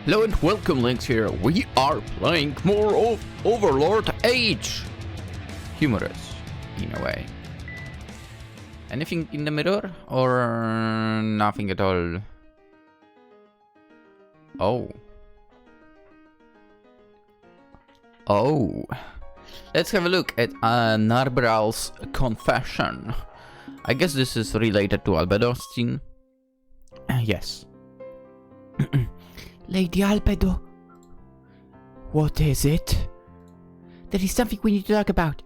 Hello and welcome, Lynx here. We are playing more of Overlord H. Humorous, in a way. Anything in the mirror? Or nothing at all? Oh. Oh. Let's have a look at Narberal's confession. I guess this is related to Albedo's scene. Yes. Lady Albedo. What is it? There is something we need to talk about.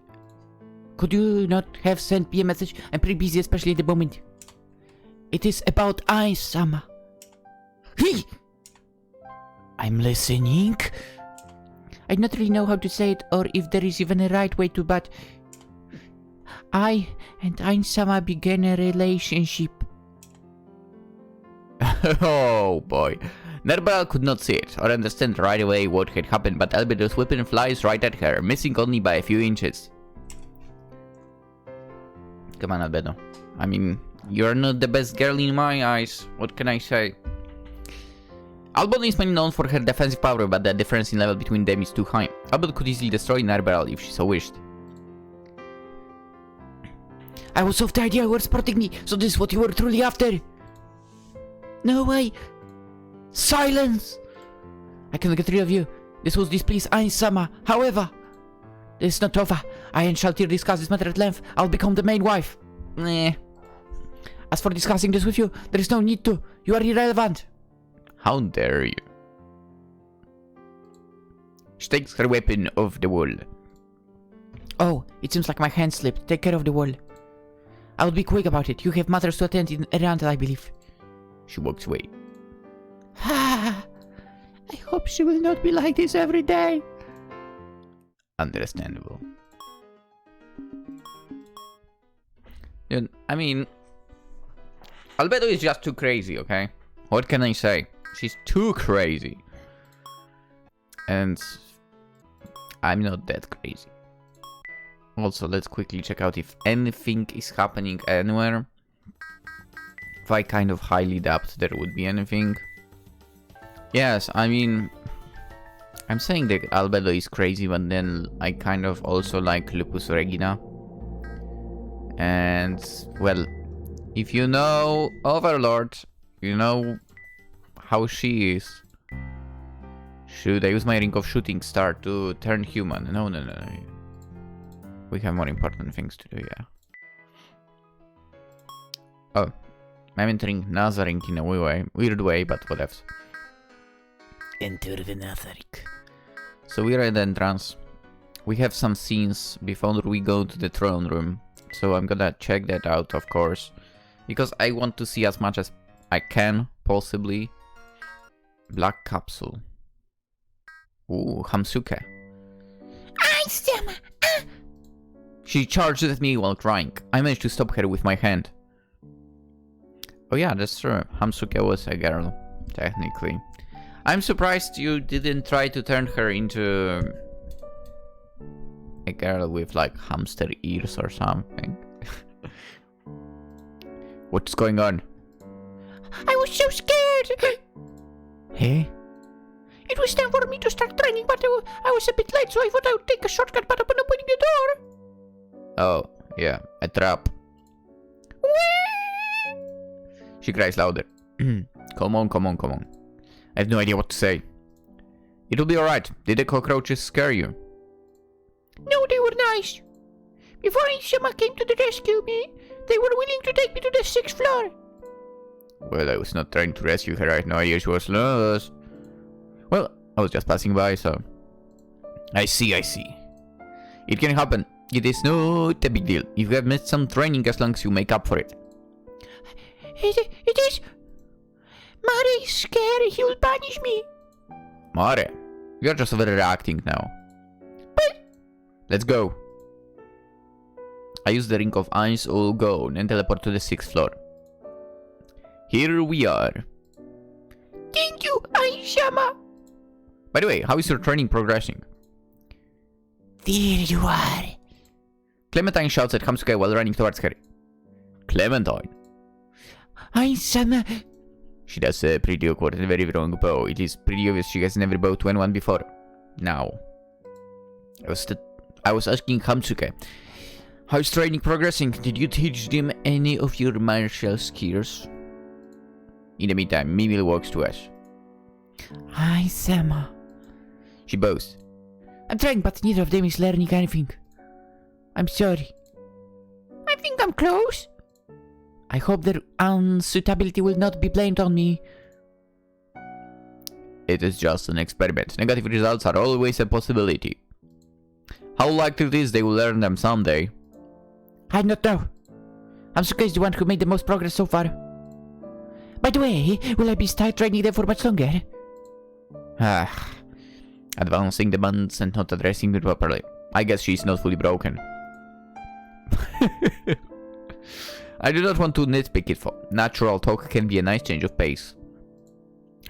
Could you not have sent me a message? I'm pretty busy, especially at the moment. It is about Ice-sama. Hey! I'm listening. I don't really know how to say it, or if there is even a right way to, but I and Ice-sama began a relationship. Oh boy. Narberal could not see it or understand right away what had happened, but Albedo's weapon flies right at her, missing only by a few inches. Come on, Albedo. I mean, you're not the best girl in my eyes. What can I say? Albedo is mainly known for her defensive power, but the difference in level between them is too high. Albedo could easily destroy Narberal if she so wished. I was of the idea you were spotting me, so this is what you were truly after. No way. Silence! I cannot get rid of you. This will displease Ice-sama. However, this is not over. I and Shaltir discuss this matter at length. I'll become the main wife. Nah. As for discussing this with you, there is no need to. You are irrelevant. How dare you? She takes her weapon off the wall. Oh, it seems like my hand slipped. Take care of the wall. I will be quick about it. You have matters to attend in Arundel, I believe. She walks away. I hope she will not be like this every day. Understandable. Dude, I mean, Albedo is just too crazy, okay? What can I say? She's too crazy. And I'm not that crazy. Also, let's quickly check out if anything is happening anywhere. If I kind of highly doubt there would be anything. Yes, I mean, I'm saying that Albedo is crazy, but then I kind of also like Lupus Regina. And, well, if you know Overlord, you know how she is. Should I use my Ring of Shooting Star to turn human? No. We have more important things to do, yeah. Oh, I'm entering Nazarink in a weird way, but whatever. Enter the Nazarink. So we're at the entrance. We have some scenes before we go to the throne room. So I'm gonna check that out, of course. Because I want to see as much as I can, possibly. Black capsule. Ooh, Hamsuke. Ice-sama! She charged at me while crying. I managed to stop her with my hand. Oh yeah, that's true. Hamsuke was a girl, technically. I'm surprised you didn't try to turn her into a girl with like hamster ears or something. What's going on? I was so scared! Hey? It was time for me to start training, but I was a bit late, so I thought I would take a shortcut, but upon opening the door... Oh, yeah, a trap. She cries louder. Come on. I have no idea what to say. It'll be alright. Did the cockroaches scare you? No, they were nice. Before Ice-sama came to the rescue me, they were willing to take me to the 6th floor. Well, I was not trying to rescue her. I had no idea she was lost. Well, I was just passing by, so... I see. It can happen. It is not a big deal. You have missed some training as long as you make up for it. It is... Mare is scared. He will punish me. Mare, you're just overreacting now. But... Let's go. I use the Ring of Ice all go and teleport to the 6th floor. Here we are. Thank you, Ice-sama. By the way, how is your training progressing? There you are. Clementine shouts at Hamsuke while running towards her. Clementine. Ice-sama. She does a pretty awkward and very wrong bow. It is pretty obvious she has never bowed to anyone before. Now, I was asking Hamsuke, how's training progressing? Did you teach them any of your martial skills? In the meantime, Mimil walks to us. Hi, Sama. She bows. I'm trying, but neither of them is learning anything. I'm sorry. I think I'm close. I hope their unsuitability will not be blamed on me. It is just an experiment. Negative results are always a possibility. How likely it is they will learn them someday? I don't know. Hamsuke is the one who made the most progress so far. By the way, will I be start training them for much longer? Advancing the buttons and not addressing it properly. I guess she's not fully broken. I do not want to nitpick it for. Natural talk can be a nice change of pace.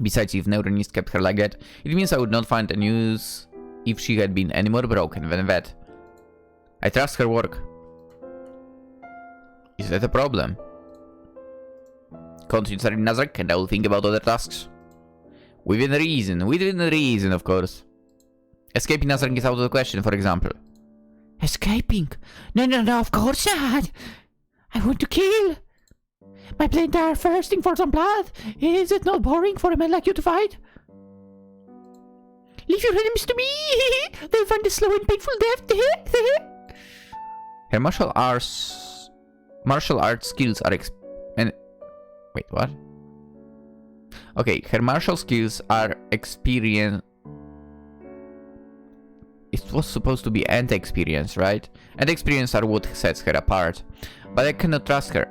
Besides, if Neuronist kept her like that, it means I would not find a news if she had been any more broken than that. I trust her work. Is that a problem? Continue studying Nazareth and I will think about other tasks. Within reason, of course. Escaping Nazareth is out of the question, for example. Escaping? No, of course not. I want to kill. My blades are thirsting for some blood. Is it not boring for a man like you to fight? Leave your enemies to me. They'll find a slow and painful death. Her martial arts skills are wait, what? Okay, her martial skills are experience. It was supposed to be and experience, right? And experience are what sets her apart. But I cannot trust her.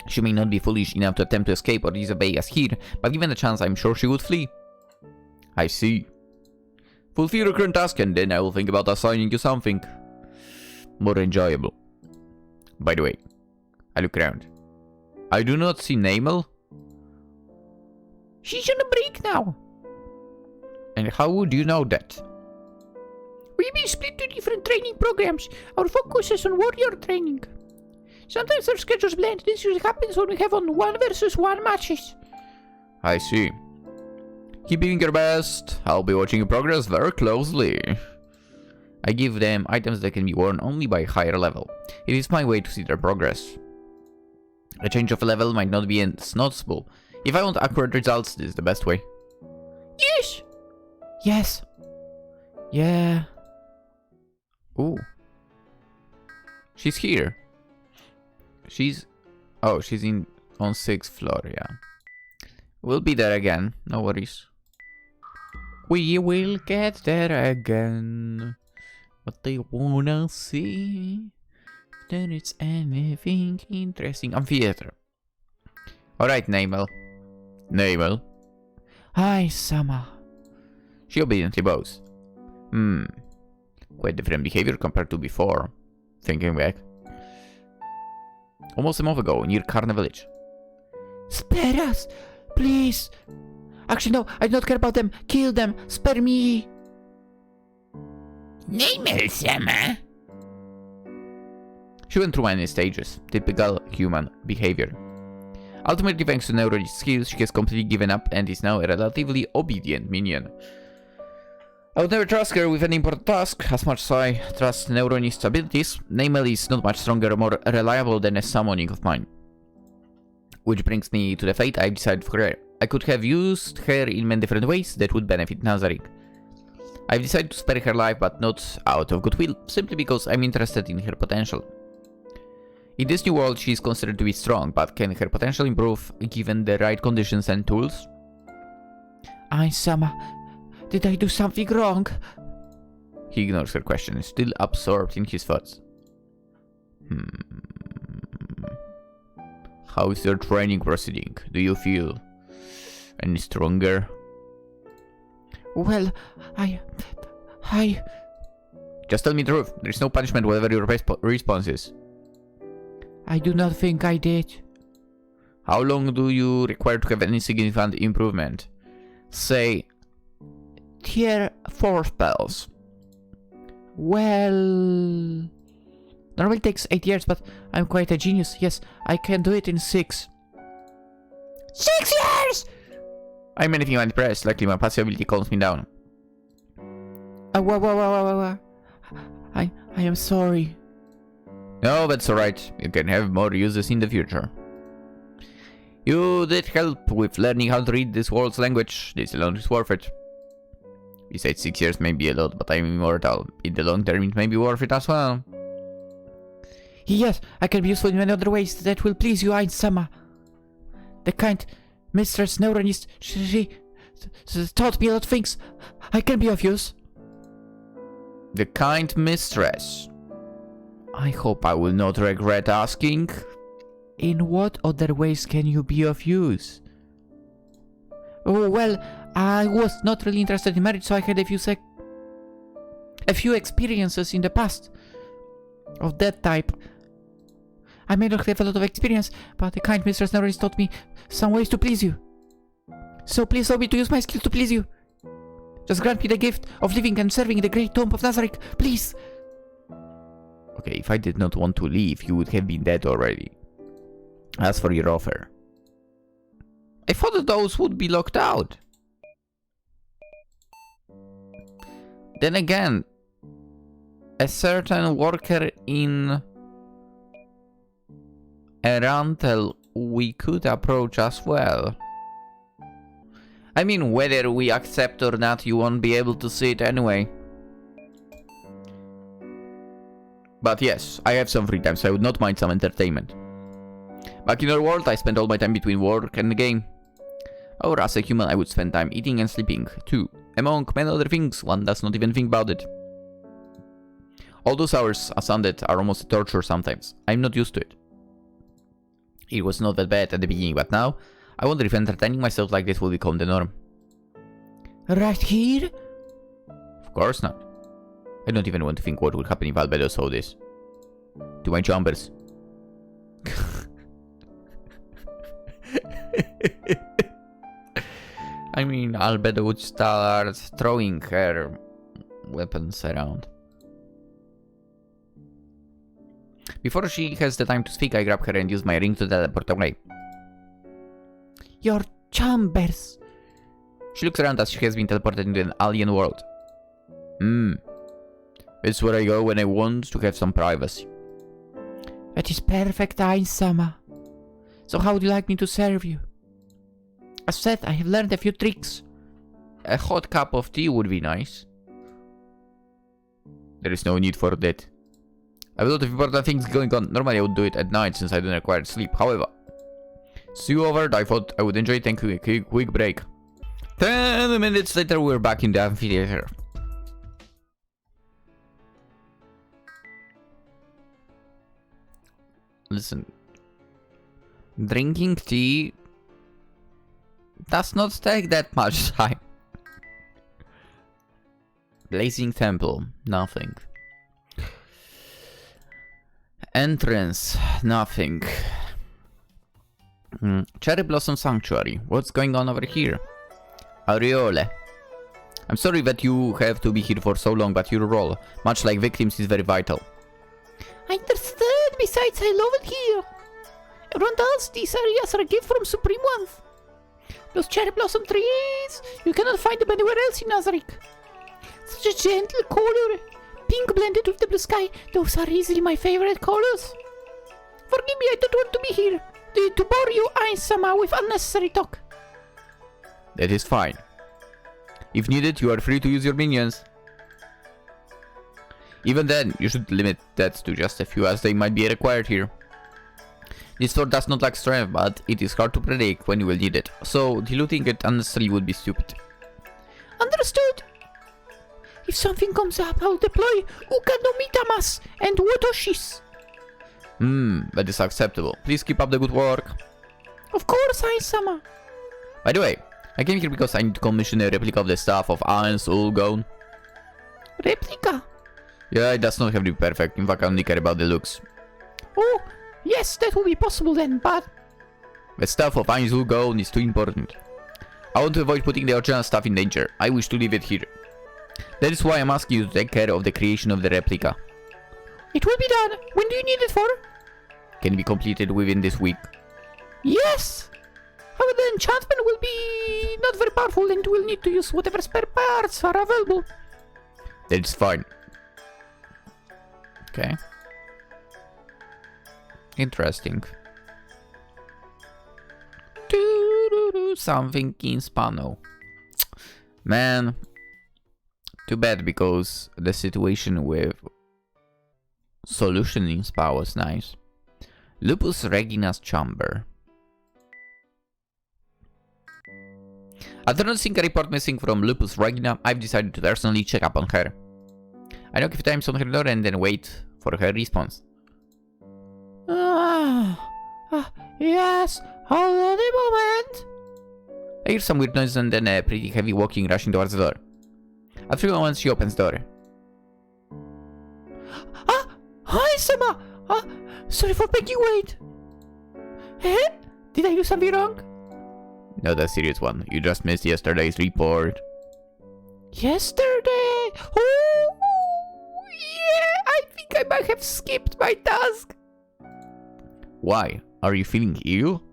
She may not be foolish enough to attempt to escape or disobey us here, but given a chance, I'm sure she would flee. I see. Fulfill your current task and then I will think about assigning you something more enjoyable. By the way, I look around. I do not see Namel. She's on a break now. And how would you know that? We've been split to different training programs. Our focus is on warrior training. Sometimes our schedules blend. This usually happens when we have on 1 versus 1 matches. I see. Keep doing your best. I'll be watching your progress very closely. I give them items that can be worn only by higher level. It is my way to see their progress. A change of level might not be as noticeable. If I want accurate results, this is the best way. Yes! Yes. Yeah. Ooh. She's here. Oh, she's on 6th floor, yeah. We'll be there again, no worries. We will get there again. What they wanna see? Then it's anything interesting. Amphitheater. Alright, Namel. Namel. Hi, Sama. She obediently bows. Quite different behavior compared to before. Thinking back. Almost a month ago, near Karna village. Spare us! Please! Actually, no, I do not care about them. Kill them! Spare me! Namel-sama. She went through many stages. Typical human behavior. Ultimately, thanks to Neuron's skills, she has completely given up and is now a relatively obedient minion. I would never trust her with any important task, as much as I trust Neuron's abilities. Namel is not much stronger or more reliable than a summoning of mine. Which brings me to the fate I've decided for her. I could have used her in many different ways that would benefit Nazarick. I've decided to spare her life, but not out of goodwill, simply because I'm interested in her potential. In this new world, she is considered to be strong, but can her potential improve given the right conditions and tools? Sama, did I do something wrong? He ignores her question, still absorbed in his thoughts. How is your training proceeding? Do you feel any stronger? Well, I... Just tell me the truth. There is no punishment whatever your response is. I do not think I did. How long do you require to have any significant improvement? Say, Tier 4 spells. Well... Normally takes 8 years, but I'm quite a genius. Yes, I can do it in 6. 6 years! I'm anything but impressed. Likely my passive ability calms me down. I am sorry. No, that's alright. You can have more uses in the future. You did help with learning how to read this world's language. This alone is worth it. Besides, 6 years may be a lot, but I'm immortal. In the long term, it may be worth it as well. Yes, I can be useful in many other ways that will please you, Ainsama. The kind Mistress Neuronist, she taught me a lot of things. I can be of use. The kind mistress. I hope I will not regret asking. In what other ways can you be of use? Oh, well, I was not really interested in marriage, so I had a few experiences in the past of that type. I may not have a lot of experience, but the kind Mistress Norris taught me some ways to please you. So please allow me to use my skill to please you. Just grant me the gift of living and serving in the great tomb of Nazarick, please. Okay, if I did not want to leave, you would have been dead already. As for your offer, I thought that those would be locked out. Then again, a certain worker in Arantel we could approach as well. I mean, whether we accept or not, you won't be able to see it anyway. But yes, I have some free time, so I would not mind some entertainment. Back in our world, I spent all my time between work and the game. Or as a human, I would spend time eating and sleeping, too. Among many other things, one does not even think about it. All those hours, as undead, are almost a torture sometimes. I'm not used to it. It was not that bad at the beginning, but now, I wonder if entertaining myself like this will become the norm. Right here? Of course not. I don't even want to think what would happen if Albedo saw this. To my jumpers. I mean, Albedo would start throwing her weapons around. Before she has the time to speak, I grab her and use my ring to teleport away. Your chambers. She looks around as she has been teleported into an alien world. It's where I go when I want to have some privacy. That is perfect, Ainsama. So how would you like me to serve you? As said, I have learned a few tricks. A hot cup of tea would be nice. There is no need for that. I have a lot of important things going on. Normally I would do it at night since I don't require sleep. However, see you over. I thought I would enjoy taking a quick break. 10 minutes later, we're back in the amphitheater. Listen, drinking tea does not take that much time. Blazing temple, nothing. Entrance, nothing. Cherry Blossom Sanctuary, what's going on over here? Aureole. I'm sorry that you have to be here for so long, but your role, much like victims, is very vital. I understand. Besides, I love it here. Around us, these areas are a gift from Supreme One. Those cherry blossom trees, you cannot find them anywhere else in Nazarick. Such a gentle color, pink blended with the blue sky. Those are easily my favorite colors. Forgive me, I don't want to be here to bore you, Ainsama, with unnecessary talk. That is fine. If needed, you are free to use your minions. Even then, you should limit that to just a few, as they might be required here. This sword does not lack strength, but it is hard to predict when you will need it, so diluting it unnecessarily would be stupid. Understood. If something comes up, I'll deploy Uka no Mitamas and Wotoshis. That is acceptable. Please keep up the good work. Of course, Ainsama. By the way, I came here because I need to commission a replica of the staff of Aens Ulgon. Replica? Yeah, it does not have to be perfect. In fact, I only care about the looks. Oh, yes, that will be possible then, but... The staff of Aens Ulgon is too important. I want to avoid putting the original staff in danger. I wish to leave it here. That is why I'm asking you to take care of the creation of the replica. It will be done. When do you need it for? Can be completed within this week. Yes! However, the enchantment will be not very powerful and we'll need to use whatever spare parts are available. That's fine. Okay. Interesting. Something in Spano. Man, too bad, because the situation with solution in Spa was nice. Lupus Regina's chamber. After noticing a report missing from Lupus Regina, I've decided to personally check up on her. I knock a few times on her door and then wait for her response. Yes, hold on a moment. I hear some weird noises and then a pretty heavy walking rushing towards the door. At 3 moments, she opens the door. Hi, Sama. Sorry for making you wait. Eh? Did I do something wrong? Not a serious one. You just missed yesterday's report. Yesterday? Oh, yeah, I think I might have skipped my task. Why? Are you feeling ill?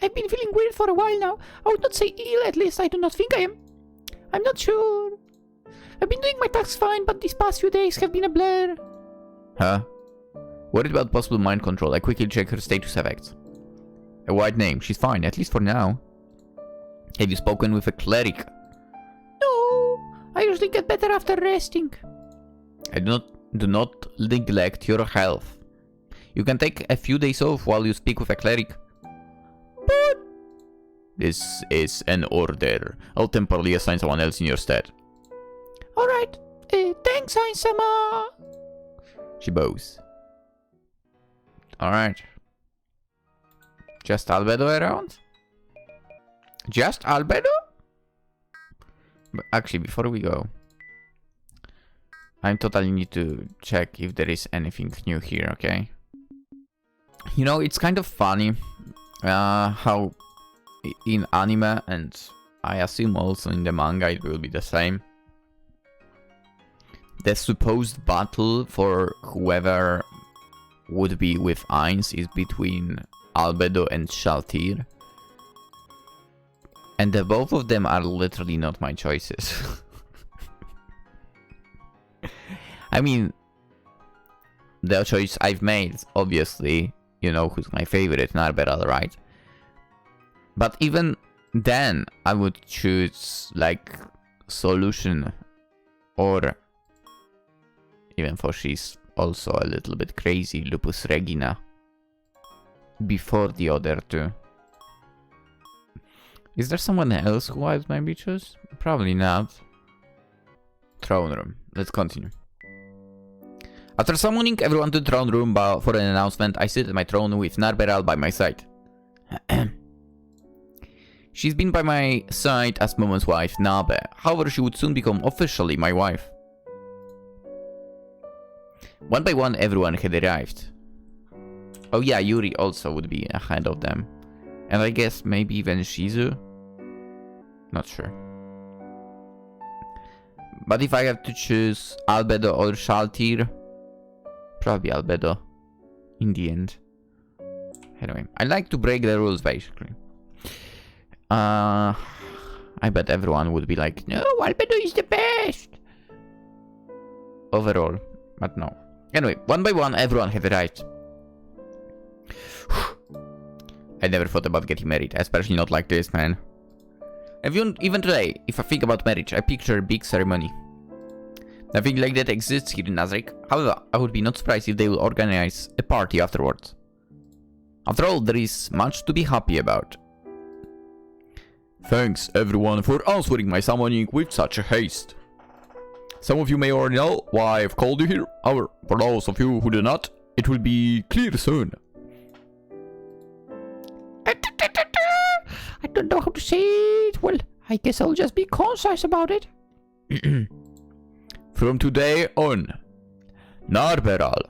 I've been feeling weird for a while now. I would not say ill, at least I do not think I am. I'm not sure. I've been doing my tasks fine, but these past few days have been a blur. Huh? Worried about possible mind control, I quickly check her status effects. A white name, she's fine, at least for now. Have you spoken with a cleric? No, I usually get better after resting. Do not neglect your health. You can take a few days off while you speak with a cleric. But This is an order. I'll temporarily assign someone else in your stead. alright, thanks, Ainsama. She bows. Alright. Just Albedo around? Just Albedo? But actually, before we go, I totally need to check if there is anything new here, okay? You know, it's kind of funny how in anime, and I assume also in the manga it will be the same, the supposed battle for whoever would be with Ainz is between Albedo and Shaltir. And the both of them are literally not my choices. I mean, the choice I've made, obviously, you know who's my favorite, Narberal, right? But even then, I would choose, like, Solution, or even though she's also a little bit crazy, Lupus Regina, before the other two. Is there someone else who I'd maybe choose? Probably not. Throne room. Let's continue. After summoning everyone to the throne room for an announcement, I sit at my throne with Narberal by my side. She's been by my side as Momon's wife, Nabe. However, she would soon become officially my wife. One by one, everyone had arrived. Oh yeah, Yuri also would be ahead of them. And I guess maybe even Shizu? Not sure. But if I have to choose Albedo or Shaltir, probably Albedo in the end. Anyway, I like to break the rules basically. I bet everyone would be like, no, Albedo is the best overall, but no. Anyway, one by one, everyone had arrived. I never thought about getting married, especially not like this, man. Even today, if I think about marriage, I picture a big ceremony. Nothing like that exists here in Nazarick. However, I would be not surprised if they will organize a party afterwards. After all, there is much to be happy about. Thanks everyone for answering my summoning with such a haste. Some of you may already know why I've called you here. However, for those of you who do not, it will be clear soon. I don't know how to say it. Well, I guess I'll just be concise about it. From today on, Narberal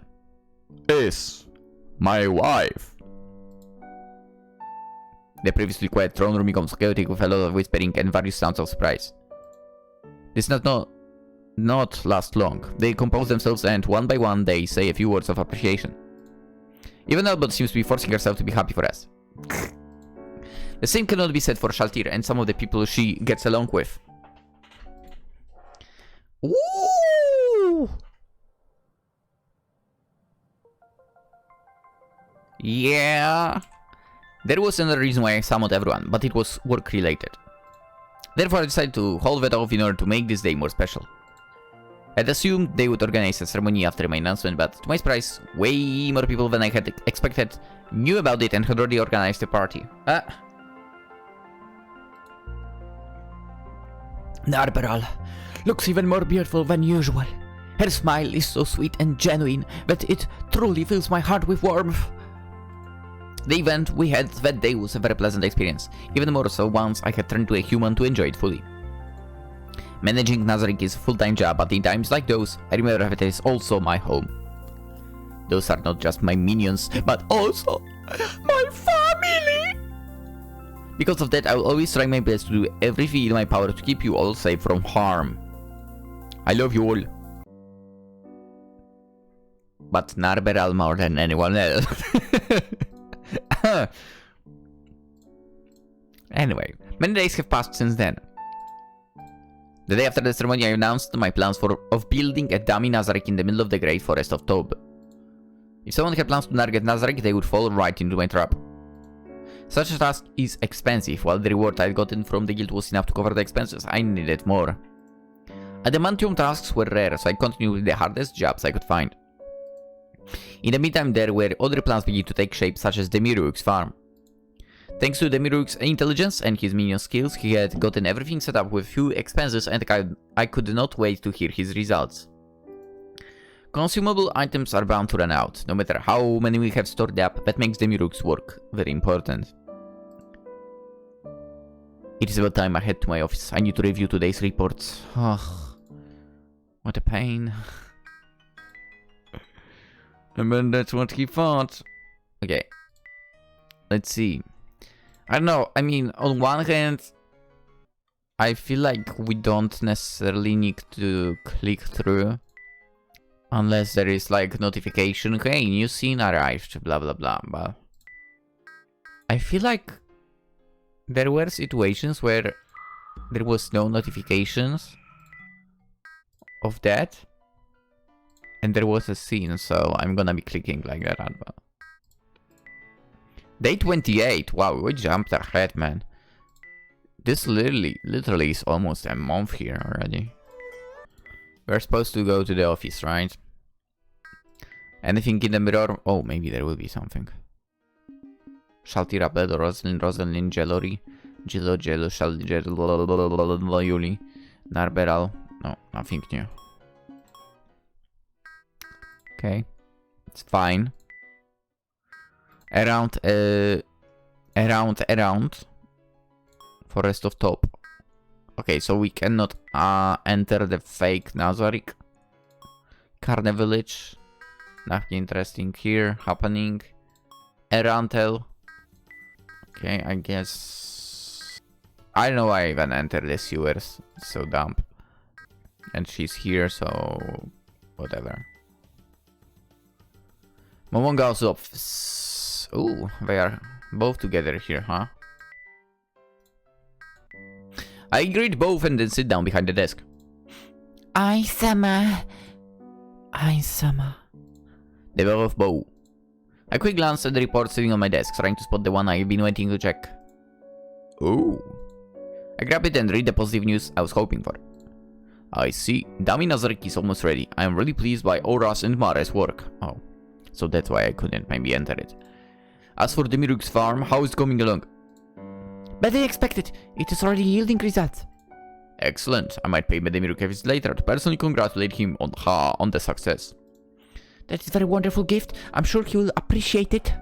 is my wife. The previously quiet throne room becomes chaotic with a lot of whispering and various sounds of surprise. This does not last long. They compose themselves and one by one they say a few words of appreciation. Even Albert seems to be forcing herself to be happy for us. The same cannot be said for Shaltir and some of the people she gets along with. Ooh! Yeah. There was another reason why I summoned everyone, but it was work-related. Therefore, I decided to hold that off in order to make this day more special. I'd assumed they would organize a ceremony after my announcement, but to my surprise, way more people than I had expected knew about it and had already organized a party. Narberal looks even more beautiful than usual. Her smile is so sweet and genuine that it truly fills my heart with warmth. The event we had that day was a very pleasant experience, even more so once I had turned to a human to enjoy it fully. Managing Nazarick is a full-time job, but in times like those, I remember that it is also my home. Those are not just my minions, but also my family! Because of that, I will always try my best to do everything in my power to keep you all safe from harm. I love you all. But Narberal more than anyone else. Anyway, many days have passed since then. The day after the ceremony, I announced my plans of building a dummy Nazarick in the middle of the great forest of Tob. If someone had plans to target Nazarick, they would fall right into my trap. Such a task is expensive, while the reward I'd gotten from the guild was enough to cover the expenses. I needed more. Adamantium tasks were rare, so I continued with the hardest jobs I could find. In the meantime, there were other plans beginning to take shape, such as Demiruk's farm. Thanks to Demiruk's intelligence and his minion skills, he had gotten everything set up with few expenses, and I could not wait to hear his results. Consumable items are bound to run out, no matter how many we have stored up. That makes Demiruk's work very important. It is about time I head to my office. I need to review today's reports. Oh, what a pain. And that's what he thought. Okay. Let's see. I don't know. I mean, on one hand, I feel like we don't necessarily need to click through. Unless there is like notification. Hey, new scene arrived. Blah, blah, blah. But I feel like there were situations where there was no notifications of that. And there was a scene, so I'm gonna be clicking like that. Day 28. Wow, we jumped ahead, man. This literally is almost a month here already. We're supposed to go to the office, right? Anything in the mirror? Oh, maybe there will be something. Shalti Rabel, Rosalind, Jelori, Jello, Shalti, Yuli, Narberal. No, nothing new. Okay, it's fine. Around. Forest of Top. Okay, so we cannot enter the fake Nazarick. Carne Village. Nothing interesting here happening. Erantel. Okay, I guess. I don't know why I even entered the sewers. It's so dumb. And she's here, so whatever. Momonga's office. Ooh, they are both together here, huh? I greet both and then sit down behind the desk. Ai-sama. They both bow. I quick glance at the report sitting on my desk, trying to spot the one I've been waiting to check. Ooh. I grab it and read the positive news I was hoping for. I see. Dummy Nazarick is almost ready. I am really pleased by Aura's and Mare's work. Oh. So that's why I couldn't maybe enter it. As for Demiruk's farm, how is it coming along? Better than expected. It is already yielding results. Excellent. I might pay Demiruk a visit later to personally congratulate him on the success. That is a very wonderful gift. I'm sure he will appreciate it.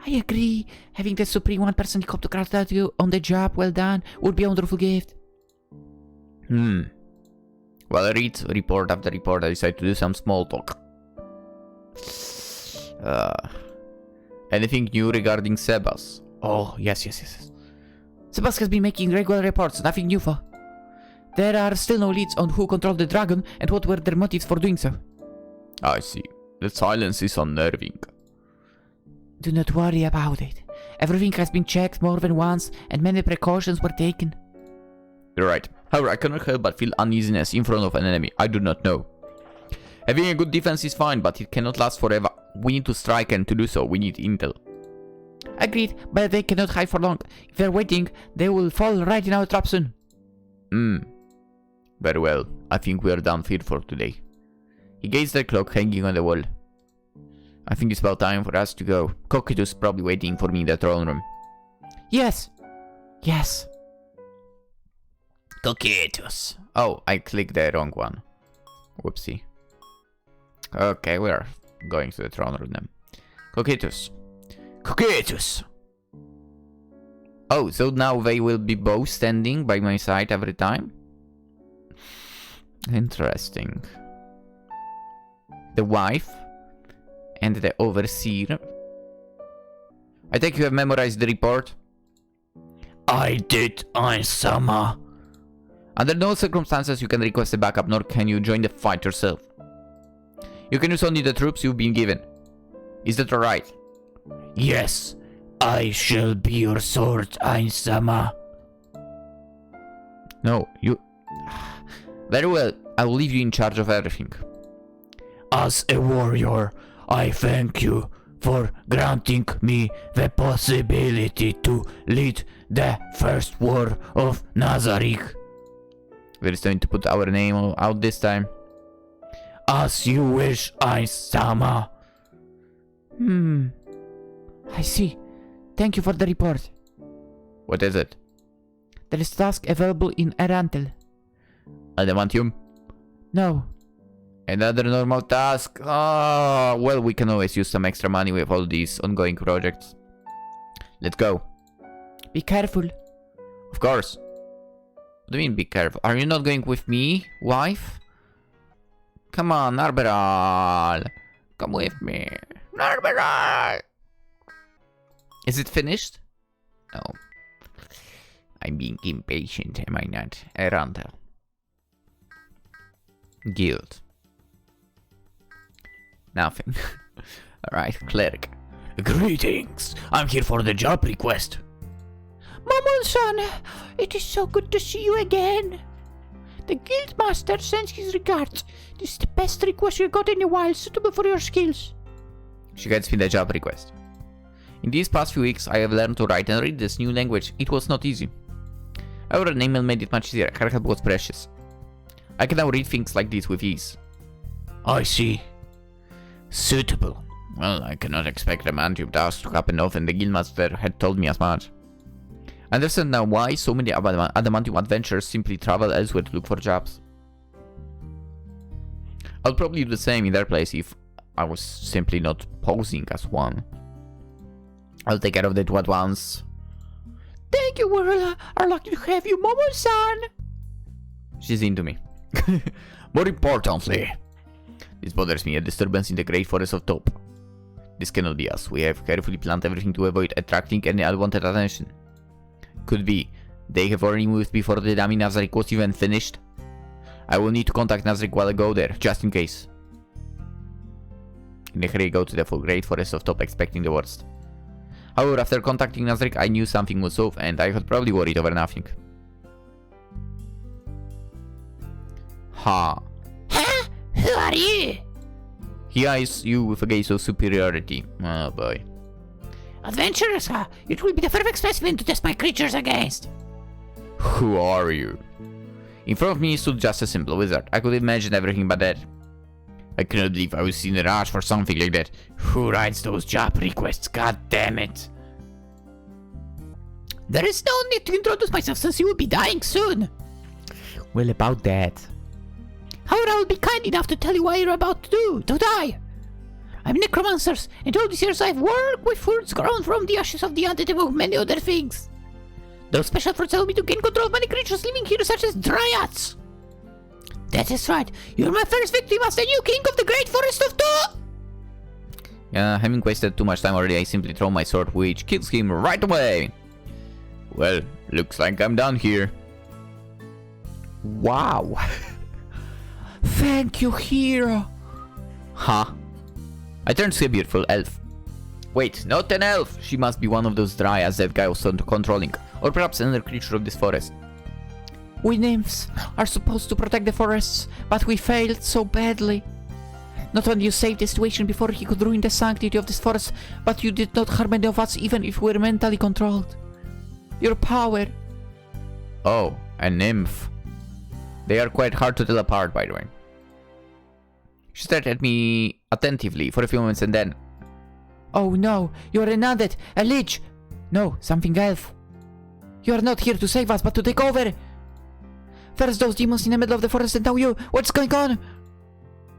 I agree. Having the Supreme One personally come to congratulate you on the job well done would be a wonderful gift. Well, I read report after report. I decide to do some small talk. Anything new regarding Sebas? Oh, yes. Sebas has been making regular reports, nothing new for. There are still no leads on who controlled the dragon and what were their motives for doing so. I see. The silence is unnerving. Do not worry about it. Everything has been checked more than once, and many precautions were taken. You're right. However, I cannot help but feel uneasiness in front of an enemy I do not know. Having a good defense is fine, but it cannot last forever. We need to strike, and to do so, we need intel. Agreed, but they cannot hide for long. If they're waiting, they will fall right in our trap soon. Very well. I think we are done here for today. He gazed at the clock hanging on the wall. I think it's about time for us to go. Cocytus is probably waiting for me in the throne room. Yes. Yes. Cocytus. Oh, I clicked the wrong one. Whoopsie. Okay, we are going to the throne room then. Cocytus. Cocytus! Oh, so now they will be both standing by my side every time? Interesting. The wife and the overseer. I think you have memorized the report. I did, Sama. Under no circumstances you can request a backup, nor can you join the fight yourself. You can use only the troops you've been given. Is that alright? Yes, I shall be your sword, Sama. No, you... Very well, I will leave you in charge of everything. As a warrior, I thank you for granting me the possibility to lead the first war of Nazareth. We're just going to put our name out this time. As you wish, Sama. I see. Thank you for the report. What is it? There is task available in Arantel. Adamantium? No. Another normal task? Oh, well, we can always use some extra money with all these ongoing projects. Let's go. Be careful. Of course. What do you mean be careful? Are you not going with me, wife? Come on, Narberal. Come with me. Narberal! Is it finished? No. I'm being impatient, am I not? Aranda. Guild. Nothing. Alright, cleric. Greetings. I'm here for the job request. Momon-san, it is so good to see you again. The guildmaster sends his regards. This is the best request you got in a while, suitable for your skills. She gets me the job request. In these past few weeks, I have learned to write and read this new language. It was not easy. However, an email made it much easier. Her help was precious. I can now read things like this with ease. I see. Suitable. Well, I cannot expect a Adamantium task to happen often. The guildmaster had told me as much. I understand now why so many Adamantium adventurers simply travel elsewhere to look for jobs. I'll probably do the same in their place if I was simply not posing as one. I'll take care of that at once. Thank you, we are lucky to have you, Momo-san. She's into me. More importantly, this bothers me, a disturbance in the great forest of Top. This cannot be us. We have carefully planned everything to avoid attracting any unwanted attention. Could be they have already moved before the dummy Nazarick was even finished. I will need to contact Nazarick while I go there, just in case. In a hurry, I go to the full great forest of Top, expecting the worst. However, after contacting Nazarick, I knew something was off, and I had probably worried over nothing. Ha. Huh? Who are you? He eyes you with a gaze of superiority. Oh boy. Adventurers, huh? It will be the perfect specimen to test my creatures against. Who are you? In front of me stood just a simple wizard. I could imagine everything but that. I cannot believe I was in a rush for something like that. Who writes those job requests? God damn it. There is no need to introduce myself since you will be dying soon. Well, about that. However, I will be kind enough to tell you what you're about to die. I'm necromancers, and all these years I've worked with fruits grown from the ashes of the undead among many other things. Those special fruits allow me to gain control of many creatures living here, such as dryads. That is right. You're my first victim as the new king of the great forest of Two. Yeah, having wasted too much time already, I simply throw my sword, which kills him right away. Well, looks like I'm done here. Wow. Thank you, hero. Huh? I turned to a beautiful elf. Wait, not an elf! She must be one of those dryads that guy was controlling. Or perhaps another creature of this forest. We nymphs are supposed to protect the forests, but we failed so badly. Not only you saved the situation before he could ruin the sanctity of this forest, but you did not harm any of us even if we were mentally controlled. Your power. Oh, a nymph. They are quite hard to tell apart, by the way. She stared at me attentively for a few moments and then... Oh no, you are an undead, a lich. No, something else. You are not here to save us, but to take over. First those demons in the middle of the forest and now you. What's going on?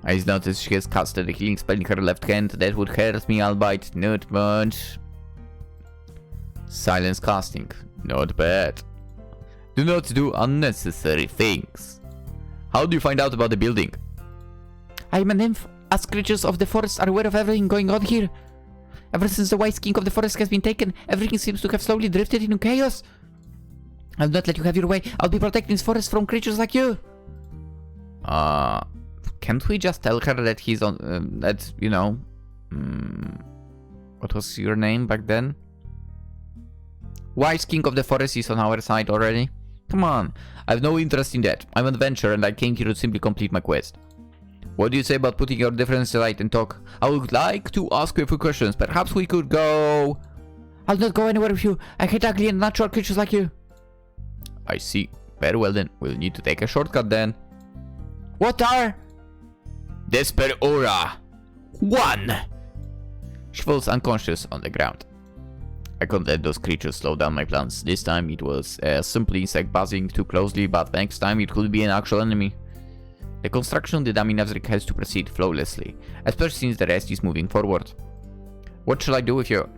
I noticed she has casted a healing spell in her left hand. That would hurt me, albeit not much. Silence casting. Not bad. Do not do unnecessary things. How do you find out about the building? I am a nymph. Us creatures of the forest are aware of everything going on here. Ever since the White King of the forest has been taken, everything seems to have slowly drifted into chaos. I'll not let you have your way. I'll be protecting this forest from creatures like you. Can't we just tell her that he's on... that, you know... what was your name back then? Wise King of the Forest is on our side already? Come on, I have no interest in that. I'm an adventurer and I came here to simply complete my quest. What do you say about putting your differences aside and talk? I would like to ask you a few questions. Perhaps we could go... I'll not go anywhere with you. I hate ugly and natural creatures like you. I see. Very well then. We'll need to take a shortcut then. What are... Despair Aura 1! She falls unconscious on the ground. I couldn't let those creatures slow down my plans. This time it was a simple insect buzzing too closely, but next time it could be an actual enemy. The construction of the dummy Nazarick has to proceed flawlessly, especially since the rest is moving forward. What shall I do with you?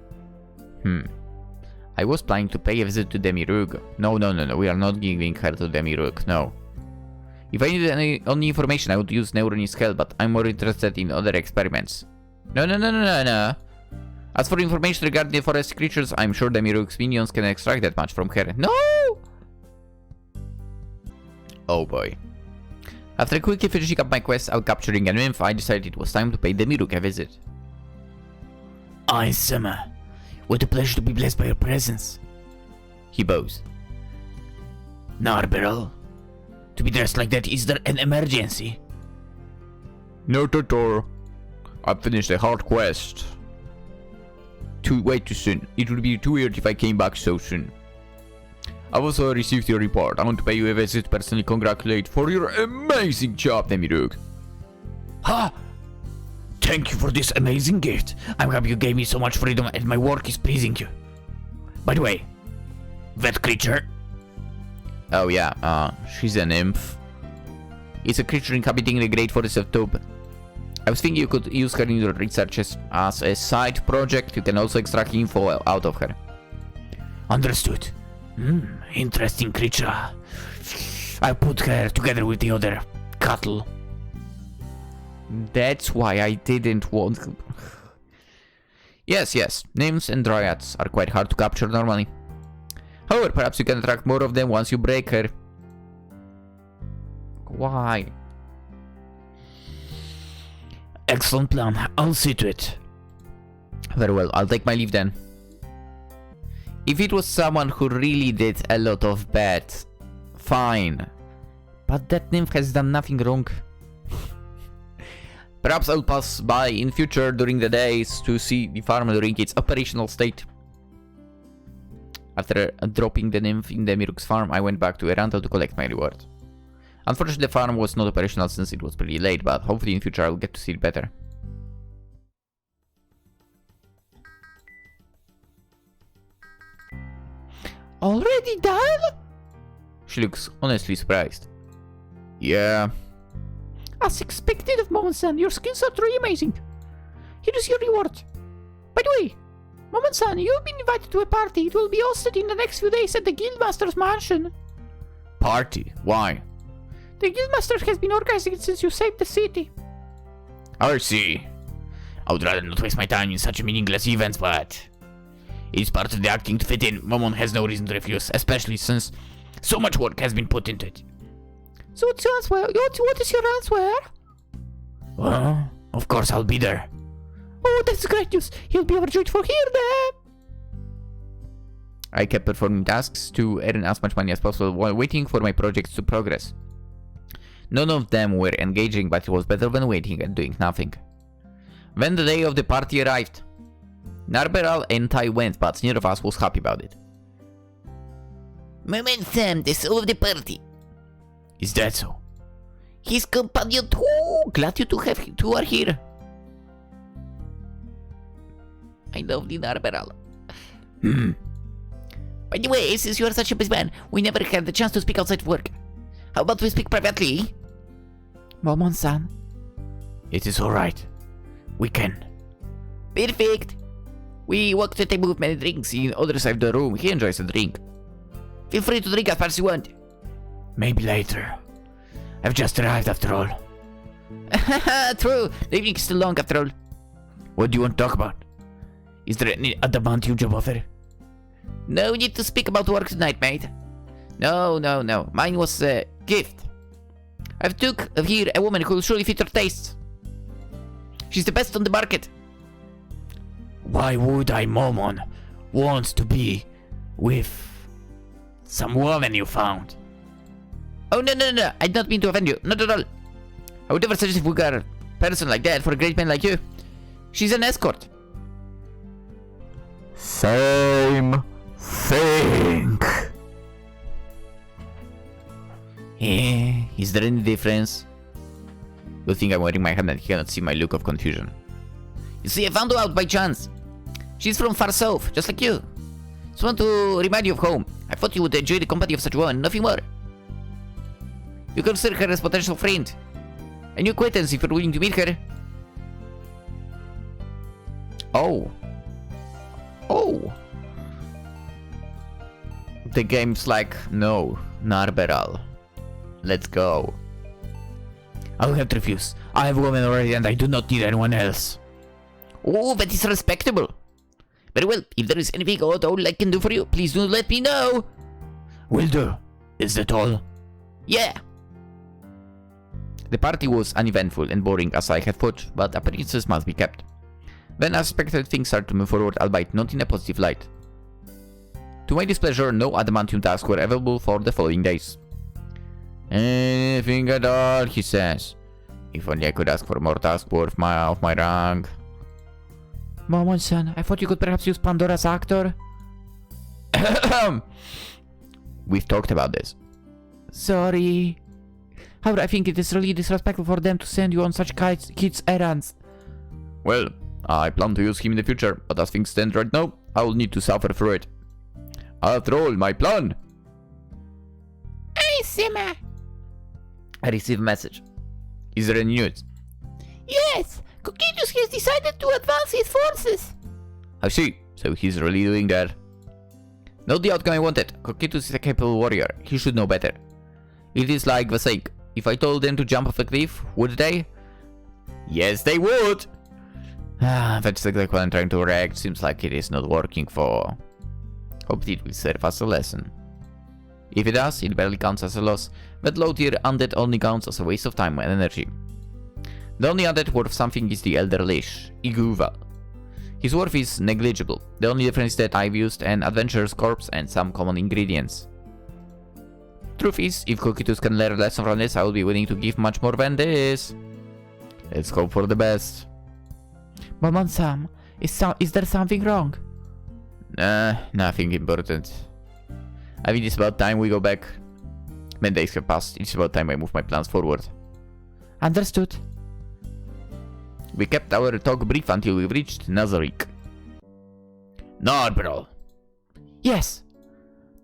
I was planning to pay a visit to Demirug. No, we are not giving her to Demirug, no. If I needed any information, I would use Neuron's help, but I'm more interested in other experiments. No. As for information regarding the forest creatures, I'm sure Demirug's minions can extract that much from her. No! Oh boy. After quickly finishing up my quest out capturing a nymph, I decided it was time to pay Demirug a visit. Summer. What a pleasure to be blessed by your presence. He bows. Narberal. To be dressed like that, is there an emergency? Not at all. I've finished a hard quest. Way too soon. It would be too weird if I came back so soon. I've also received your report. I want to pay you a visit to personally congratulate for your amazing job, Demirug. Ha! Thank you for this amazing gift. I'm happy you gave me so much freedom and my work is pleasing you. By the way, that creature... Oh yeah, she's a nymph. It's a creature inhabiting the Great Forest of Tub. I was thinking you could use her in your researches as a side project. You can also extract info out of her. Understood. Interesting creature. I put her together with the other cattle. That's why I didn't want... Yes, nymphs and dryads are quite hard to capture normally. However, perhaps you can attract more of them once you break her. Why? Excellent plan. I'll see to it. Very well, I'll take my leave then. If it was someone who really did a lot of bad, fine. But that nymph has done nothing wrong. Perhaps I'll pass by in future during the days to see the farm during its operational state. After dropping the nymph in Demirug's farm, I went back to Erantal to collect my reward. Unfortunately, the farm was not operational since it was pretty late, but hopefully in future I'll get to see it better. Already done? She looks honestly surprised. Yeah. As expected of Momon-san, your skills are truly amazing. Here is your reward. By the way, Momon-san, you've been invited to a party. It will be hosted in the next few days at the Guildmaster's mansion. Party? Why? The Guildmaster has been organizing it since you saved the city. I see. I would rather not waste my time in such meaningless events, but... it's part of the acting to fit in. Momon has no reason to refuse, especially since so much work has been put into it. So what's your answer? What is your answer? Well, of course I'll be there. Oh, that's great news. He'll be overjoyed for hearing that. I kept performing tasks to earn as much money as possible while waiting for my projects to progress. None of them were engaging, but it was better than waiting and doing nothing. When the day of the party arrived, Narberal and I went, but neither of us was happy about it. Moment, Sam, the soul of the party. Is that so? His companion too. Glad you two are here. I love the Narberal. By the way, since you are such a busy man, we never had the chance to speak outside work. How about we speak privately? Momon-san. It is alright. We can. Perfect. We walk to the table with many drinks in the other side of the room. He enjoys a drink. Feel free to drink as far as you want. Maybe later. I've just arrived after all. True. The evening is still long after all. What do you want to talk about? Is there any adamantium job offer? No need to speak about work tonight, mate. No. Mine was a gift. I've took here a woman who will surely fit your tastes. She's the best on the market. Why would I, Momon, want to be with some woman you found? Oh, no. I don't mean to offend you. Not at all. I would never suggest a vulgar person like that for a great man like you. She's an escort. Same thing. Is there any difference? Good thing I'm wearing my hat and he cannot see my look of confusion. You see, I found her out by chance. She's from far south, just like you. Just want to remind you of home. I thought you would enjoy the company of such a woman, nothing more. You consider her as a potential friend. A new acquaintance if you're willing to meet her. Oh. The game's like, no, Narberal. Let's go. I will have to refuse. I have a woman already and I do not need anyone else. Oh, that is respectable. Very well, if there is anything at all I can do for you, please do let me know. Will do. Is that all? Yeah. The party was uneventful and boring as I had thought, but appearances must be kept. Then as expected, things started to move forward, albeit not in a positive light. To my displeasure, no adamantium tasks were available for the following days. Anything at all, he says. If only I could ask for more tasks worth of my rank. Momon-san, I thought you could perhaps use Pandora's actor. We've talked about this. Sorry. However, I think it is really disrespectful for them to send you on such kids' errands. Well, I plan to use him in the future, but as things stand right now, I will need to suffer through it. After all, my plan. Hey, Sima. I received a message. Is there any news? Yes, Coquetus has decided to advance his forces. I see. So he's really doing that. Not the outcome I wanted. Coquetus is a capable warrior. He should know better. It is like the saying. If I told them to jump off a cliff, would they? Yes, they would. That's exactly what I'm trying to react. Seems like it is not working for. Hope it will serve as a lesson. If it does, it barely counts as a loss, but low tier undead only counts as a waste of time and energy. The only undead worth something is the Elder Lich, Iguva. His worth is negligible. The only difference is that I've used an adventurer's corpse and some common ingredients. Truth is, if Coquetus can learn a lesson from this, I will be willing to give much more than this. Let's hope for the best. Momon-san, is there something wrong? Nah, nothing important. I think it's about time we go back. Many days have passed, it's about time I move my plans forward. Understood. We kept our talk brief until we reached Nazarick. Narberal. Yes.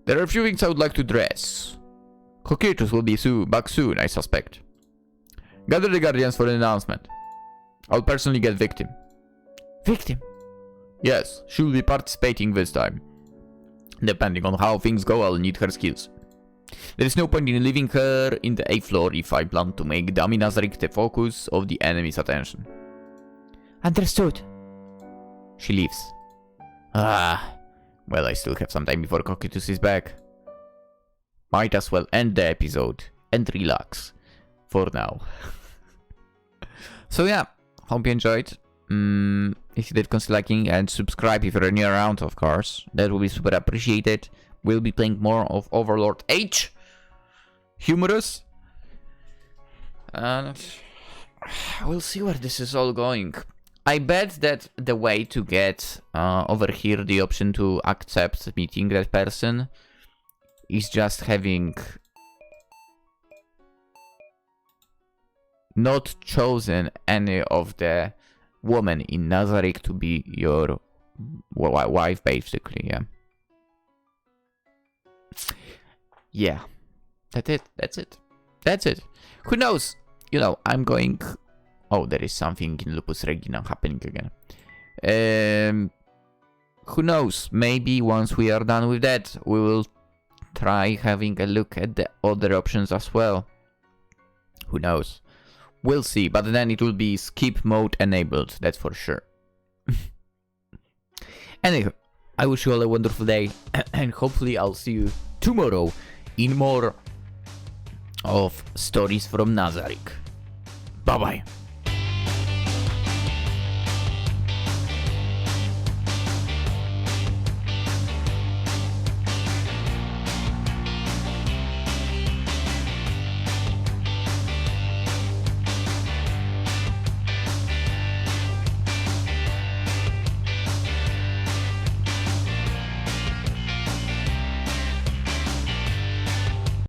There are a few things I would like to address. Coquetus will be back soon, I suspect. Gather the Guardians for an announcement. I'll personally get Victim. Victim? Yes, she will be participating this time. Depending on how things go, I'll need her skills. There is no point in leaving her in the 8th floor if I plan to make Dummy Nazarick the focus of the enemy's attention. Understood. She leaves. Well, I still have some time before Coquetus is back. Might as well end the episode and relax. For now. So yeah, hope you enjoyed. If you did, consider liking and subscribe if you're new around, of course. That will be super appreciated. We'll be playing more of Overlord H. Humorous. And we'll see where this is all going. I bet that the way to get over here the option to accept meeting that person is just having not chosen any of the women in Nazarick to be your wife, basically, yeah. Yeah. That's it. Who knows? You know, I'm going... Oh, there is something in Lupus Regina happening again. Who knows? Maybe once we are done with that, we will try having a look at the other options as well. Who knows? We'll see, but then it will be skip mode enabled, that's for sure. Anyway, I wish you all a wonderful day, and hopefully I'll see you tomorrow in more of Stories from Nazarick. Bye-bye.